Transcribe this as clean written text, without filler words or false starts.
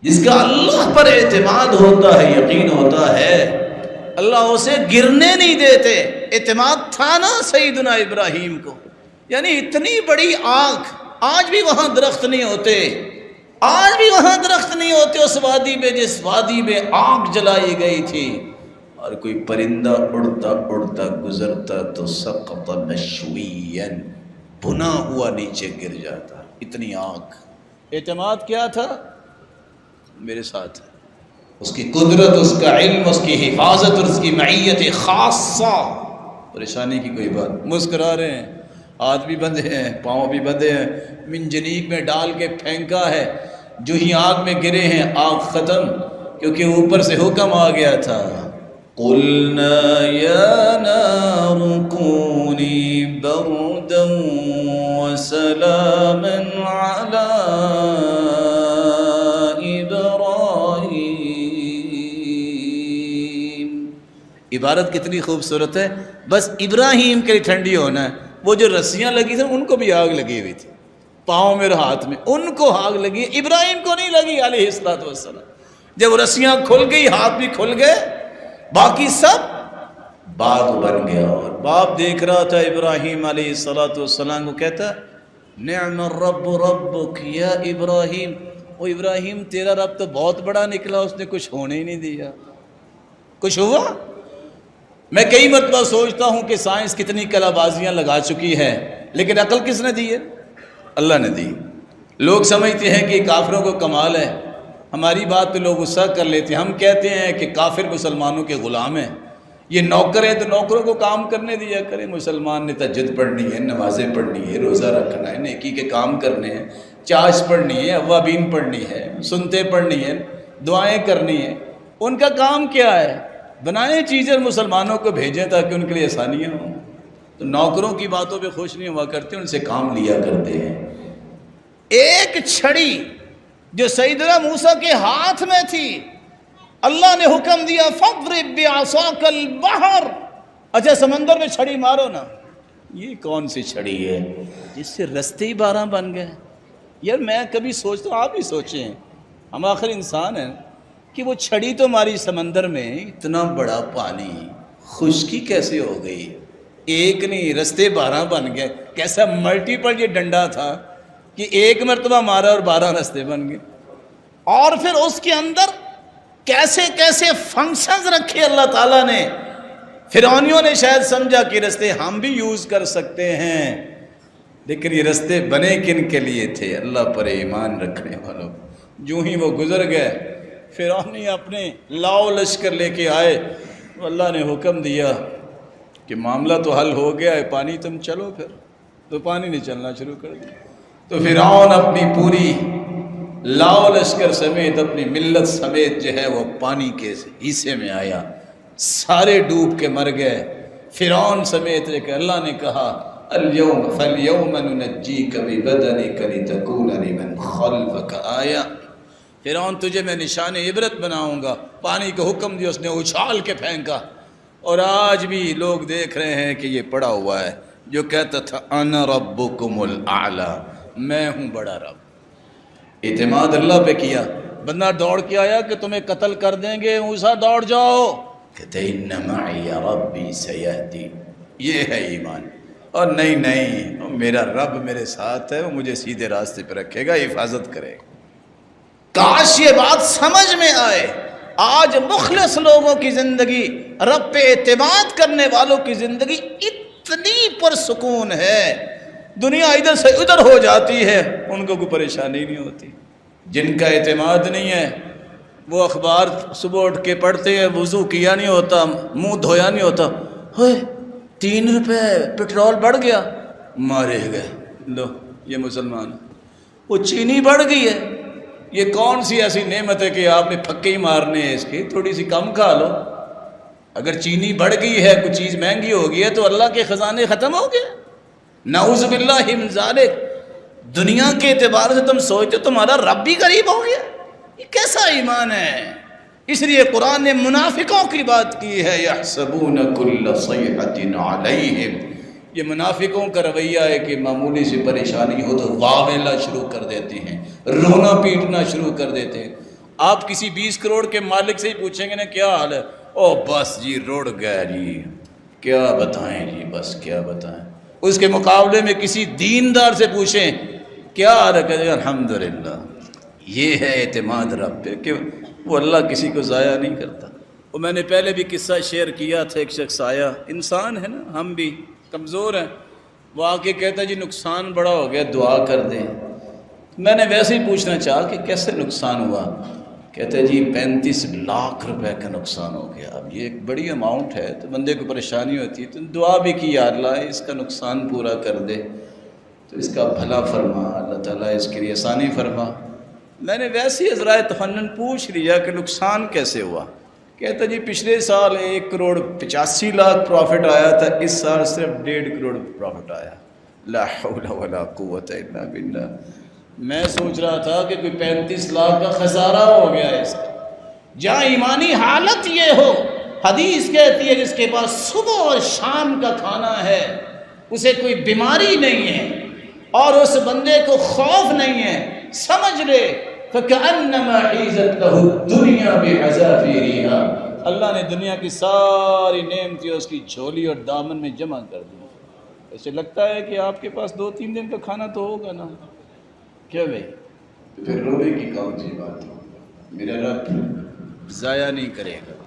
جس کا اللہ پر اعتماد ہوتا ہے، یقین ہوتا ہے، اللہ اسے گرنے نہیں دیتے۔ اعتماد تھا نا سیدنا ابراہیم کو، یعنی اتنی بڑی آگ، آج بھی وہاں درخت نہیں ہوتے، آج بھی وہاں درخت نہیں ہوتے اس وادی میں جس وادی میں آگ جلائی گئی تھی، اور کوئی پرندہ اڑتا اڑتا گزرتا تو سقط مشویا، بنا ہوا نیچے گر جاتا، اتنی آگ۔ اعتماد کیا تھا؟ میرے ساتھ اس کی قدرت، اس کا علم، اس کی حفاظت اور اس کی معیت خاصہ۔ پریشانی کی کوئی بات، مسکرا رہے ہیں، ہاتھ بھی بندھے ہیں، پاؤں بھی بندھے ہیں، منجنیق میں ڈال کے پھینکا ہے، جو ہی آگ میں گرے ہیں آگ ختم، کیونکہ اوپر سے حکم آ گیا تھا، قُلْنَا يَا نَارُ كُونِي بَرْدًا وَسَلَامًا عَلَىٰ عبارت کتنی خوبصورت ہے، بس ابراہیم کے لیے ٹھنڈی ہونا ہے۔ وہ جو رسیاں لگی تھیں ان کو بھی آگ لگی ہوئی تھی، پاؤں میں اور ہاتھ میں، ان کو آگ لگی، ابراہیم کو نہیں لگی علیہ الصلوۃ والسلام۔ جب رسیاں کھل گئی، ہاتھ بھی کھل گئے، باقی سب باغ بن گیا۔ اور باپ دیکھ رہا تھا ابراہیم علیہ الصلوۃ والسلام کو، کہتا نعم الرب ربک یا ابراہیم، وہ ابراہیم تیرا رب تو بہت بڑا نکلا، اس نے کچھ ہونے ہی نہیں دیا۔ کچھ ہوا؟ میں کئی مرتبہ سوچتا ہوں کہ سائنس کتنی کلا بازیاں لگا چکی ہے، لیکن عقل کس نے دی ہے؟ اللہ نے دی۔ لوگ سمجھتے ہیں کہ یہ کافروں کو کمال ہے، ہماری بات پہ لوگ غصہ کر لیتے ہیں۔ ہم کہتے ہیں کہ کافر مسلمانوں کے غلام ہیں، یہ نوکر ہیں تو نوکروں کو کام کرنے دیا کریں۔ مسلمان نے تہجد پڑھنی ہے، نمازیں پڑھنی ہے، روزہ رکھنا ہے، نیکی کے کام کرنے ہیں، چاش پڑھنی ہے، اوابین پڑھنی ہے، سنتے پڑھنی ہے، دعائیں کرنی ہیں۔ ان کا کام کیا ہے؟ بنائیں چیزیں مسلمانوں کو بھیجیں تاکہ ان کے لیے آسانیاں ہوں۔ تو نوکروں کی باتوں پہ خوش نہیں ہوا کرتے، ان سے کام لیا کرتے ہیں۔ ایک چھڑی جو سیدنا موسیٰ کے ہاتھ میں تھی، اللہ نے حکم دیا فَاضْرِب بِعَصَاكَ الْبَحْرَ، اچھا سمندر میں چھڑی مارو نا۔ یہ کون سی چھڑی ہے جس سے رستے ہی 12 بن گئے؟ یار میں کبھی سوچتا ہوں، آپ بھی سوچیں، ہم آخر انسان ہیں، کہ وہ چھڑی تو ماری سمندر میں، اتنا بڑا پانی، خشکی کیسے ہو گئی؟ ایک نہیں، رستے 12 بن گئے۔ کیسا ملٹیپل یہ ڈنڈا تھا کہ ایک مرتبہ مارا اور 12 رستے بن گئے۔ اور پھر اس کے اندر کیسے کیسے فنکشنز رکھے اللہ تعالیٰ نے۔ فرعونیوں نے شاید سمجھا کہ رستے ہم بھی یوز کر سکتے ہیں، لیکن یہ رستے بنے کن کے لیے تھے؟ اللہ پر ایمان رکھنے والوں۔ جو ہی وہ گزر گئے، فرعونی اپنے لاؤ لشکر لے کے آئے، تو اللہ نے حکم دیا کہ معاملہ تو حل ہو گیا ہے، پانی تم چلو۔ پھر تو پانی نے چلنا شروع کر دیا۔ تو فرعون اپنی پوری لاؤ لشکر سمیت، اپنی ملت سمیت جو ہے وہ پانی کے حصے میں آیا، سارے ڈوب کے مر گئے، فرعون سمیت۔ لیکن اللہ نے کہا اليوم فاليوم ننجيك ببدنك لتكون لمن خلفك آية، فرعون تجھے میں نشان عبرت بناؤں گا۔ پانی کا حکم دیا، اس نے اچھال کے پھینکا، اور آج بھی لوگ دیکھ رہے ہیں کہ یہ پڑا ہوا ہے جو کہتا تھا انا ربکم الاعلی، میں ہوں بڑا رب۔ اعتماد اللہ پہ کیا، بندہ دوڑ کے آیا کہ تمہیں قتل کر دیں گے، موسیٰ دوڑ جاؤ، کہتے ان معی ربی سیہدین، یہ ہے ایمان۔ اور نہیں، میرا رب میرے ساتھ ہے، وہ مجھے سیدھے راستے پہ رکھے گا، حفاظت کرے گا۔ کاش یہ بات سمجھ میں آئے۔ آج مخلص لوگوں کی زندگی، رب پہ اعتماد کرنے والوں کی زندگی اتنی پرسکون ہے، دنیا ادھر سے ادھر ہو جاتی ہے، ان کو کوئی پریشانی نہیں ہوتی۔ جن کا اعتماد نہیں ہے، وہ اخبار صبح اٹھ کے پڑھتے ہیں، وضو کیا نہیں ہوتا، منہ دھویا نہیں ہوتا، 3 روپے پٹرول بڑھ گیا، مارے گئے، لو یہ مسلمان۔ وہ چینی بڑھ گئی ہے، یہ کون سی ایسی نعمت ہے کہ آپ نے پھکے ہی مارنے ہیں، اس کی تھوڑی سی کم کھا لو۔ اگر چینی بڑھ گئی ہے، کوئی چیز مہنگی ہو گئی ہے، تو اللہ کے خزانے ختم ہو گئے، نعوذ باللہ من ذالک۔ دنیا کے اعتبار سے تم سوچتے تمہارا رب بھی غریب ہو گیا، یہ کیسا ایمان ہے؟ اس لیے قرآن نے منافقوں کی بات کی ہے، یحسبون کل صیحۃ علیہم، یہ منافقوں کا رویہ ہے کہ معمولی سی پریشانی ہو تو واویلا شروع کر دیتے ہیں، رونا پیٹنا شروع کر دیتے ہیں۔ آپ کسی 20 کروڑ کے مالک سے ہی پوچھیں گے نا کیا حال ہے، او بس جی رڑ گیا جی، کیا بتائیں جی، بس کیا بتائیں۔ اس کے مقابلے میں کسی دیندار سے پوچھیں کیا حال ہے، کہتے ہیں الحمدللہ۔ یہ ہے اعتماد رب پہ کہ وہ اللہ کسی کو ضائع نہیں کرتا۔ وہ میں نے پہلے بھی قصہ شیئر کیا تھا، ایک شخص آیا، انسان ہے نا، ہم بھی کمزور ہیں، وہ آ کے کہتا جی نقصان بڑا ہو گیا، دعا کر دیں۔ میں نے ویسے ہی پوچھنا چاہا کہ کیسے نقصان ہوا؟ کہتے جی 35 لاکھ روپے کا نقصان ہو گیا۔ اب یہ ایک بڑی اماؤنٹ ہے تو بندے کو پریشانی ہوتی ہے، تو دعا بھی کی یا اللہ اس کا نقصان پورا کر دے، تو اس کا بھلا فرما اللہ تعالیٰ، اس کے لیے آسانی فرما۔ میں نے ویسے ہی عذرائے تفنن پوچھ لیا کہ نقصان کیسے ہوا؟ کہتا جی پچھلے سال 1 کروڑ 85 لاکھ پروفٹ آیا تھا، اس سال صرف 1.5 کروڑ پروفٹ آیا۔ لا حول ولا قوت الا باللہ۔ میں سوچ رہا تھا کہ کوئی 35 لاکھ کا خسارہ ہو گیا ہے اس کا۔ جہاں ایمانی حالت یہ ہو، حدیث کہتی ہے جس کے پاس صبح اور شام کا کھانا ہے، اسے کوئی بیماری نہیں ہے اور اس بندے کو خوف نہیں ہے، سمجھ لے فَكَأَنَّمَا حِيزَتْ لَهُ الدُّنْيَا بِحَذَافِيرِهَا، اللہ نے دنیا کی ساری نعمتیں اس کی جھولی اور دامن میں جمع کر دی۔ ایسے لگتا ہے کہ آپ کے پاس 2-3 دن کا کھانا تو ہوگا نا، کیا بھائی؟ پھر رونے کی کون سی بات ہے؟ میرا رب ضائع نہیں کرے گا۔